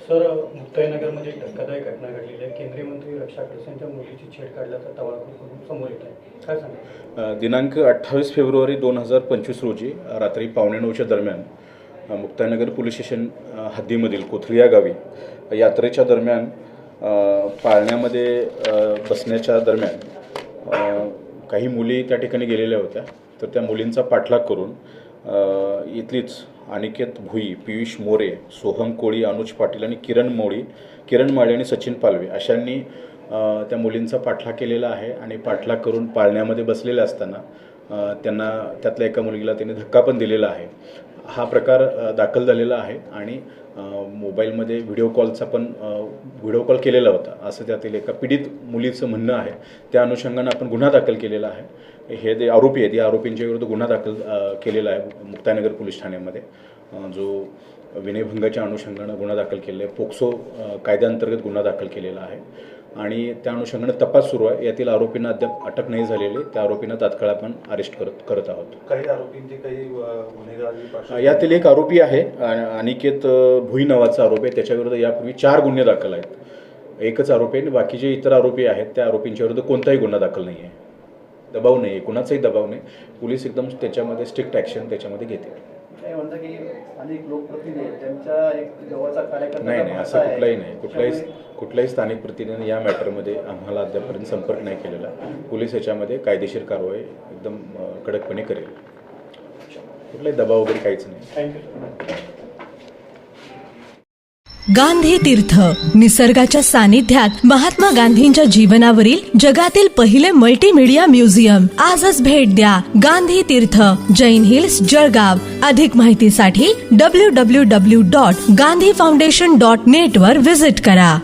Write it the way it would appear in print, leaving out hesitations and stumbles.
Sir, मुक्ताईनगरमध्ये एक धक्कादायक घटना घडलेली आहे. केंद्रीय मंत्री रक्षा खडसेंच्या मुलीची छेड काढल्याचा टवाळखोर करून समोर येत आहे. काय सांगा? दिनांक 28 फेब्रुवारी 2025 रोजी रात्री 8:45च्या दरम्यान मुक्ताईनगर पोलीस स्टेशन हद्दीमधील कोथळी या गावी यात्रेच्या दरम्यान पाळण्यामध्ये बसण्याच्या दरम्यान काही मुली त्या ठिकाणी गेलेल्या होत्या. तर त्या मुलींचा पाठलाग करून इथलीच अनिकेत भुई, पियुष मोरे, सोहम कोळी, अनुज पाटील आणि किरण माळे आणि सचिन पालवे अशांनी त्या मुलींचा पाठलाग केलेला आहे. आणि पाठलाग करून पाळण्यामध्ये बसलेले असताना त्यांना त्यातल्या एका मुलगीला त्यांनी धक्का पण दिलेला आहे. हा प्रकार दाखल झालेला आहे आणि मोबाईलमध्ये व्हिडिओ कॉल केलेला होता असं त्यातील एका पीडित मुलीचं म्हणणं आहे. त्या अनुषंगानं आपण गुन्हा दाखल केलेला आहे. हे जे आरोपी आहेत या आरोपींच्या विरुद्ध गुन्हा दाखल केलेला आहे मुक्ताईनगर पोलीस ठाण्यामध्ये, जो विनयभंगाच्या अनुषंगानं गुन्हा दाखल केलेला आहे. पोक्सो कायद्याअंतर्गत गुन्हा दाखल केलेला आहे आणि त्या अनुषंगानं तपास सुरू आहे. यातील आरोपींना अद्याप अटक नाही झालेली. त्या आरोपींना तात्काळ आपण अरेस्ट करत आहोत. काही आरोपींचे काही गुन्हेगारी यातील एक आरोपी आहे अनिकेत भुई नावाचा आरोपी आहे. त्याच्याविरुद्ध यापूर्वी 4 गुन्हे दाखल आहेत. एकच आरोपी आहे. बाकीचे इतर आरोपी आहेत त्या आरोपींच्या विरुद्ध कोणताही गुन्हा दाखल नाही आहे. दबाव नाही, कुणाचाही दबाव नाही. पोलीस एकदम त्याच्यामध्ये स्ट्रिक्ट ॲक्शन त्याच्यामध्ये घेते. म्हणतात की अनेक लोकप्रतिनिधी त्यांच्या एक जवळचा कार्यकर्ता नाही, असं कुठलाही नाही. कुठल्याही स्थानिक प्रतिनिधीने या मॅटरमध्ये आम्हाला अद्यापर्यंत संपर्क नाही केलेला. पोलीस याच्यामध्ये कायदेशीर कारवाई एकदम कडकपणे करेल. कुठलाही दबाव वगैरे काहीच नाही. थँक्यू. गांधी तीर्थ, निसर्गाच्या सानिध्यात महात्मा गांधींच्या जीवनावरील जगातील पहिले मल्टीमीडिया म्युझियम. आजच भेट द्या. गांधी तीर्थ, जैन हिल्स, जळगाव. अधिक माहितीसाठी www.gandhifoundation.net वर विजिट करा.